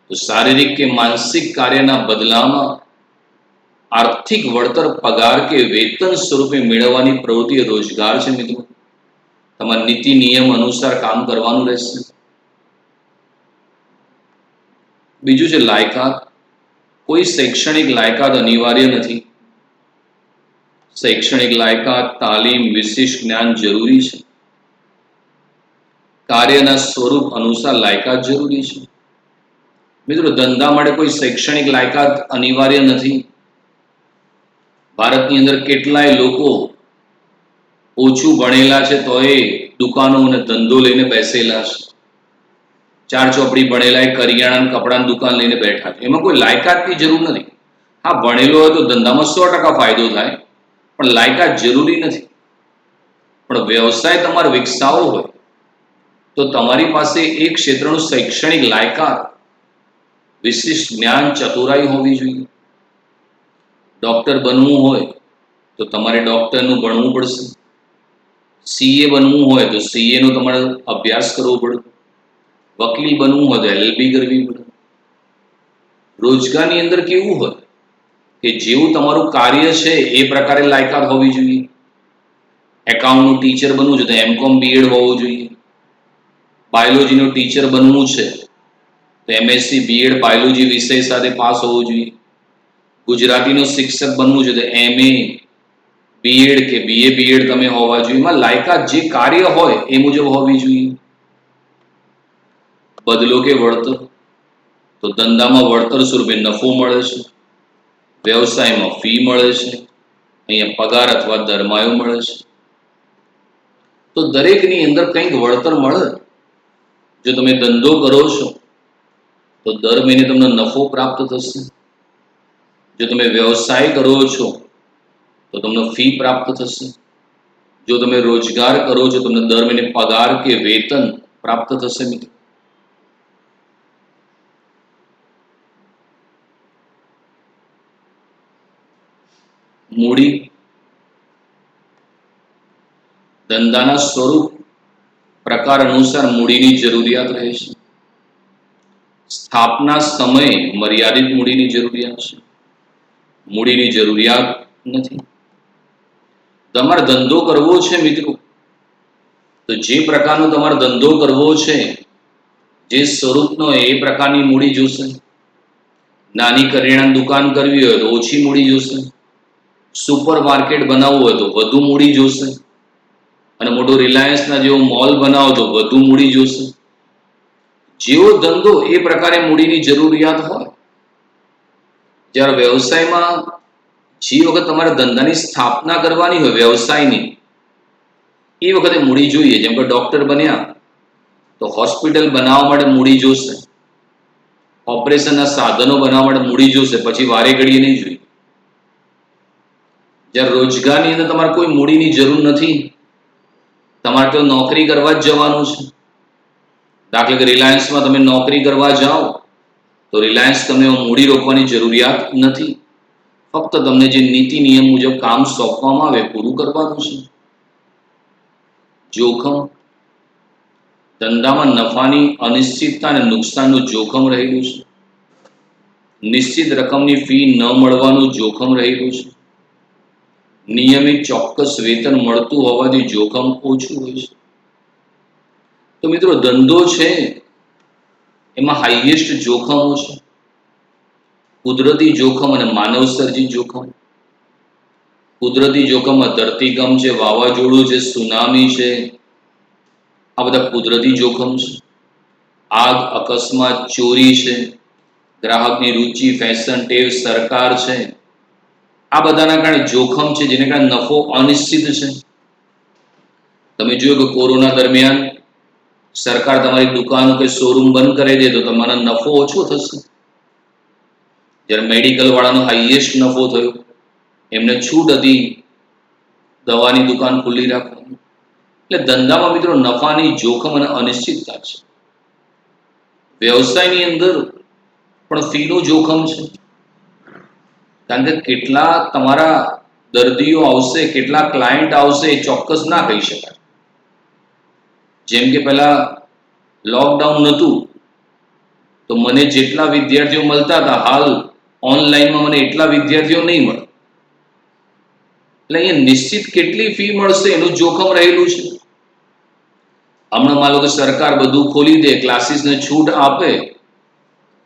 તો શારીરિક કે માનસિક કાર્યના બદલામાં આર્થિક વળતર પગાર કે વેતન સ્વરૂપે મેળવવાની પ્રવૃત્તિ રોજગાર છે મિત્રો. તમારે નીતિ નિયમ અનુસાર કામ કરવાનું રહેશે. બીજું છે લાયકાત. કોઈ શૈક્ષણિક લાયકાત અનિવાર્ય નથી. શૈક્ષણિક લાયકાત, તાલીમ, વિશિષ્ટ જ્ઞાન જરૂરી છે. કાર્યના સ્વરૂપ અનુસાર લાયકાત જરૂરી છે. મિત્રો ધંધા માટે કોઈ શૈક્ષણિક લાયકાત અનિવાર્ય નથી. ભારતની અંદર કેટલાય લોકો ઓછું ભણેલા છે તો એ દુકાનો અને ધંધો લઈને બેસેલા છે. ચાર ચોપડી ભણેલા એ કરિયાણા કપડાની દુકાન લઈને બેઠા છે. એમાં કોઈ લાયકાતની જરૂર નથી. હા, ભણેલો હોય તો ધંધામાં 100% ફાયદો થાય, પણ લાયકાત જરૂરી નથી. પણ વ્યવસાય તમારે વિકસાવવો હોય તો તમારી પાસે એક ક્ષેત્રનું શૈક્ષણિક લાયકાત, વિશિષ્ટ જ્ઞાન, ચતુરાઈ હોવી જોઈએ. ડોક્ટર બનવું હોય તો તમારે ડોક્ટરનું ભણવું પડશે. સીએ બનવું હોય તો સીએ નો તમારે અભ્યાસ કરવો પડે. વકીલ બનવું હોય તો એલએલબી કરવી પડે. રોજગારની અંદર કેવું હોય કે જેવું તમારું કાર્ય છે એ પ્રકારે લાયકાત હોવી જોઈએ. એકાઉન્ટનું ટીચર બનવું છે તો એમકોમ બીએડ હોવું જોઈએ. બાયોલોજીનું ટીચર બનવું છે તો એમએસસી બીએડ બાયોલોજી વિષય સાથે પાસ હોવું જોઈએ. ગુજરાતીનું શિક્ષક બનવું છે તો એમએ બીએડ કે બીએ બીએડ તમે હોવા જોઈએ. એમાં લાયકાત જે કાર્ય હોય એ મુજબ હોવી જોઈએ. બદલો કે વળતર. તો ધંધામાં વળતર સ્વરૂપે નફો મળે છે. વ્યવસાયમાં ફી મળે છે. અહીંયા પગાર અથવા દરમાયો મળે છે. તો દરેકની અંદર કંઈક વળતર મળે. જો તમે ધંધો કરો છો તો દર મહિને તમને નફો પ્રાપ્ત થશે. જો તમે વ્યવસાય કરો છો તો તમને ફી પ્રાપ્ત થશે. જો તમે રોજગાર કરો છો તમને દર મહિને પગાર કે વેતન પ્રાપ્ત થશે મિત્રો. મૂડી ધંધાના સ્વરૂપ પ્રકાર અનુસાર મૂડીની જરૂરિયાત રહે છે. સ્થાપના સમયે મર્યાદિત મૂડીની જરૂરિયાત છે, મૂડીની જરૂરિયાત નથી. તમારે ધંધો કરવો છે મિત્રો, તો જે પ્રકારનો તમારે ધંધો કરવો છે, જે સ્વરૂપનો એ પ્રકારની મૂડી જોશે. નાની કરિયાણાની દુકાન કરવી હોય તો ઓછી મૂડી જોશે, સુપર માર્કેટ બનાવવું હોય તો વધુ મૂડી જોશે, અને મોટો રિલાયન્સના જેવો મોલ બનાવો તો વધુ મૂડી જોશે. જેવો ધંધો એ પ્રકારે મૂડીની જરૂરિયાત હોય. જ્યારે વ્યવસાયમાં જે વખત તમારે ધંધાની સ્થાપના કરવાની હોય વ્યવસાયની, એ વખતે મૂડી જોઈએ. જેમ કે ડોક્ટર બન્યા તો હોસ્પિટલ બનાવવા માટે મૂડી જોશે, ઓપરેશનના સાધનો બનાવવા માટે મૂડી જોશે, પછી વારે ઘડીએ નહીં જોઈએ. જ્યારે રોજગારની અંદર તમારે કોઈ મૂડીની જરૂર નથી, તમારે તો નોકરી કરવા જ જવાનું છે. દાખલા કે રિલાયન્સમાં તમે નોકરી કરવા જાઓ તો રિલાયન્સ તમને મૂડી રોકવાની જરૂરિયાત નથી. ફક્ત તમને જે નીતિ નિયમ મુજબ કામ સોંપવામાં આવે પૂરું કરવાનું છે. જોખમ, ધંધામાં નફાની અનિશ્ચિતતા અને નુકસાનનું જોખમ રહેલું છે. નિશ્ચિત રકમની ફી ન મળવાનું જોખમ રહેલું છે. નિયમિત ચોક્કસ વેતન મળતું હોવાથી જોખમ ઓછું હોય છે. તો મિત્રો ધંધો છે એમાં હાઈએસ્ટ જોખમો છે, કુદરતી જોખમ અને માનવ સર્જિત જોખમ. કુદરતી જોખમમાં ધરતીકંપ છે, વાવાઝોડું છે, સુનામી છે, આ બધા કુદરતી જોખમ છે. આગ, અકસ્માત, ચોરી છે, ગ્રાહકની રુચિ, ફેશન, ટેવ, સરકાર છે, આ બધાના કારણે જોખમ છે, જેને કારણે નફો અનિશ્ચિત છે. તમે જોયું કે કોરોના દરમિયાન સરકાર તમારી દુકાન કે શોરૂમ બંધ કરી દે તો તમારો નફો ઓછો થશે. જ્યારે મેડિકલ વાળાનો હાઈએસ્ટ નફો થયો, એમને છૂટ હતી દવાની દુકાન ખુલ્લી રાખવાની. એટલે ધંધામાં મિત્રો નફાની જોખમ અને અનિશ્ચિતતા છે. વ્યવસાયની અંદર પણ ફીનું જોખમ છે, કારણ કે કેટલા તમારા દર્દીઓ આવશે, કેટલા ક્લાયન્ટ આવશે એ ચોક્કસ ના કહી શકાય. જેમ કે પહેલા લોકડાઉન નહોતું તો મને જેટલા વિદ્યાર્થીઓ મળતા હતા, હાલ ઓનલાઈનમાં મને એટલા વિદ્યાર્થીઓ નહીં મળે. એટલે અહીંયા નિશ્ચિત કેટલી ફી મળશે એનું જોખમ રહેલું છે. હમણાં માનો કે સરકાર બધું ખોલી દે, ક્લાસીસને છૂટ આપે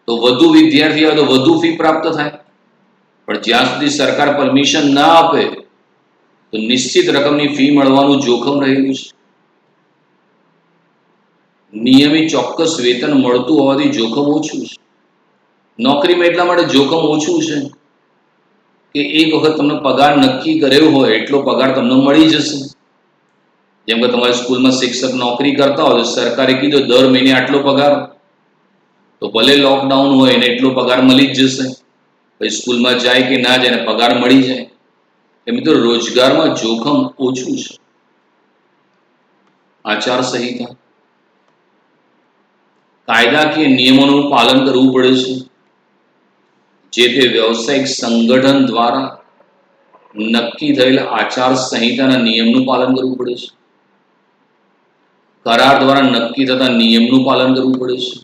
તો વધુ વિદ્યાર્થી આવે તો વધુ ફી પ્રાપ્ત થાય. પણ જ્યાં સુધી સરકાર પરમિશન ના આપે તો નિશ્ચિત રકમની ફી મળવાનું જોખમ રહેલું છે. નિયમિત ચોક્કસ વેતન મળતું હોવાથી જોખમ ઓછું છે. નોકરીમાં એટલા માટે જોખમ ઓછું છે કે એક વખત તમને પગાર નક્કી કર્યો હોય એટલો પગાર તમને મળી જશે. જેમ કે તમારી સ્કૂલમાં શિક્ષક નોકરી કરતા હોય તો સરકારે કીધું દર મહિને આટલો પગાર, તો ભલે લોકડાઉન હોય એને એટલો પગાર મળી જ જશે. પછી સ્કૂલમાં જાય કે ના જાય એને પગાર મળી જાય. એ મિત્રો રોજગારમાં જોખમ ઓછું છે. આચાર સંહિતા, કાયદાકીય નિયમોનું પાલન કરવું પડે છે. જે તે વ્યવસાયિક સંગઠન દ્વારા નક્કી થયેલ આચાર સંહિતાના નિયમનું પાલન કરવું પડે છે. કરાર દ્વારા નક્કી થતા નિયમનું પાલન કરવું પડે છે.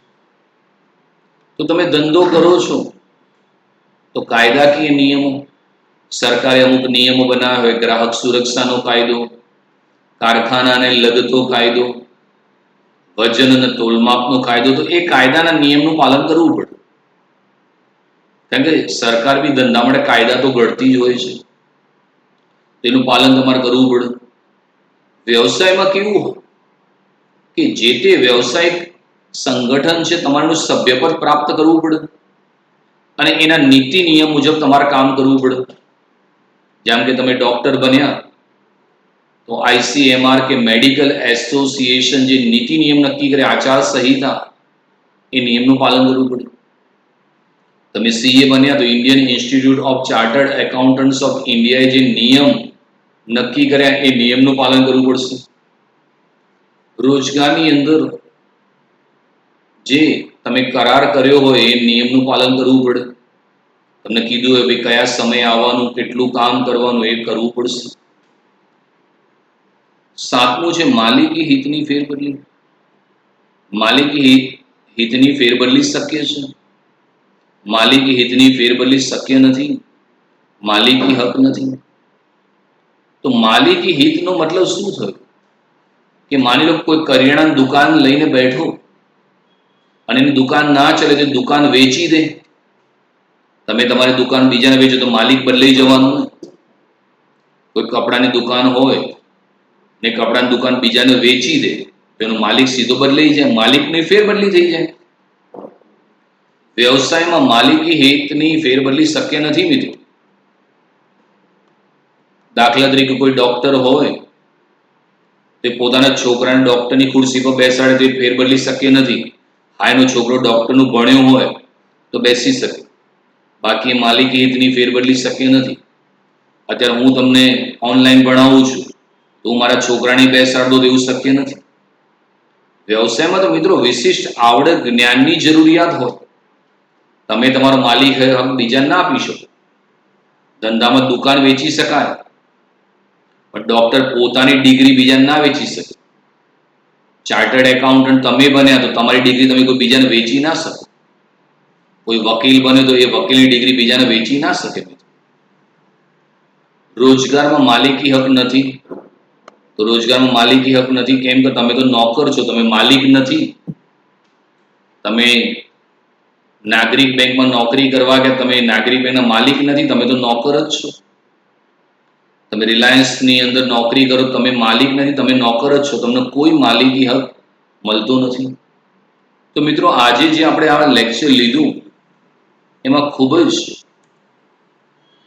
તો તમે ધંધો કરો છો તો કાયદાકીય નિયમો, સરકારે અમુક નિયમો બનાવ્યા હોય, ગ્રાહક સુરક્ષાનો કાયદો, કારખાનાને લગતો કાયદો, વજન અને તોલમાપનો કાયદો, તો એ કાયદાના નિયમનું પાલન કરવું પડે. કારણ કે સરકાર બી ધંધા માટે કાયદા તો ઘડતી જ હોય છે, તેનું પાલન તમારે કરવું પડે. વ્યવસાયમાં કેવું હોય કે જે તે વ્યવસાયિક સંગઠન છે તમારું સભ્યપદ પ્રાપ્ત કરવું પડે અને એના નીતિ નિયમ મુજબ તમારે કામ કરવું પડે. જેમ કે તમે ડોક્ટર બન્યા તો ICMR કે મેડિકલ એસોસિએશન જે નીતિ નિયમ નક્કી કરે, આચાર સંહિતા, એ નિયમનું પાલન કરવું પડે. તમે CA બન્યા તો Indian institute of chartered accountants of ઇન્ડિયાએ જે નિયમ નક્કી કર્યા એ નિયમનું પાલન કરવું પડશે. રોજગારની અંદર જે તમે કરાર કર્યો હોય એ નિયમનું પાલન કરવું પડે. તમને કીધું હોય ભાઈ કયા સમયે આવવાનું, કેટલું કામ કરવાનું, એ કરવું પડશે. સાતમું છે માલિકી હિતની ફેરબદલી. માલિકી હિતની ફેરબદલી શક્ય છે? માલિકી હિતની ફેરબદલી શક્ય નથી. માલિકી હક નથી. તો માલિકી હિતનો મતલબ શું થયો? કે માની લો કોઈ કરિયાણાની દુકાન લઈને બેઠો અને એની દુકાન ના ચલે તો દુકાન વેચી દે. તમે તમારી દુકાન બીજાને વેચો તો માલિક બદલાઈ જવાનું ને. કોઈ કપડાની દુકાન હોય ને કપડાની દુકાન બીજાને વેચી દે તો એનો માલિક સીધો બદલાઈ જાય, માલિકની ફેરબદલી થઈ જાય. વ્યવસાયમાં માલિકી હિતની ફેરબદલી શક્ય નથી મિત્રો. દાખલા તરીકે કોઈ ડોક્ટર હોય તે પોતાના છોકરાને ડોક્ટરની ખુરશી પર બેસાડે તો એ ફેરબદલી શક્ય નથી. હા, એનો છોકરો ડોક્ટરનું ભણ્યો હોય તો બેસી શકે, બાકી માલિકી હિતની ફેરબદલી શક્ય નથી. અત્યારે હું તમને ઓનલાઈન ભણાવું છું તો હું મારા છોકરાને બેસાડ દઉં તો એવું શક્ય નથી. વ્યવસાયમાં તો મિત્રો વિશિષ્ટ આવડત જ્ઞાનની જરૂરિયાત હોય. તમે તમારો માલિક હક બીજાને ના આપી શકો. ધંધામાં દુકાન વેચી શકાય પણ ડોક્ટર પોતાની ડિગ્રી બીજાને ના વેચી શકે. ચાર્ટર્ડ એકાઉન્ટન્ટ તમે બન્યા તો તમારી ડિગ્રી તમે કોઈ બીજાને વેચી ના શકો. કોઈ વકીલ બને તો એ વકીલની ડિગ્રી બીજાને વેચી ના શકે. રોજગારમાં માલિકી હક નથી. તો રોજગારમાં માલિકી હક નથી કેમ કે તમે તો નોકર છો, તમે માલિક નથી. તમે નાગરિક બેંકમાં નોકરી કરવા કે તમે નાગરિક બેંકના માલિક નથી, તમે તો નોકર જ છો. તમે રિલાયન્સની અંદર નોકરી કરો, તમે માલિક નથી, તમે નોકર જ છો. તમને કોઈ માલિકી હક મળતો નથી. તો મિત્રો આજે જે આપણે આ લેક્ચર લીધું એમાં ખૂબ જ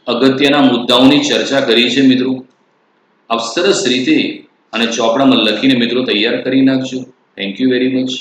અગત્યના મુદ્દાઓની ચર્ચા કરી છે મિત્રો. આપ સરસ રીતે અને ચોપડામાં લખીને મિત્રો તૈયાર કરી નાખજો. Thank you very much.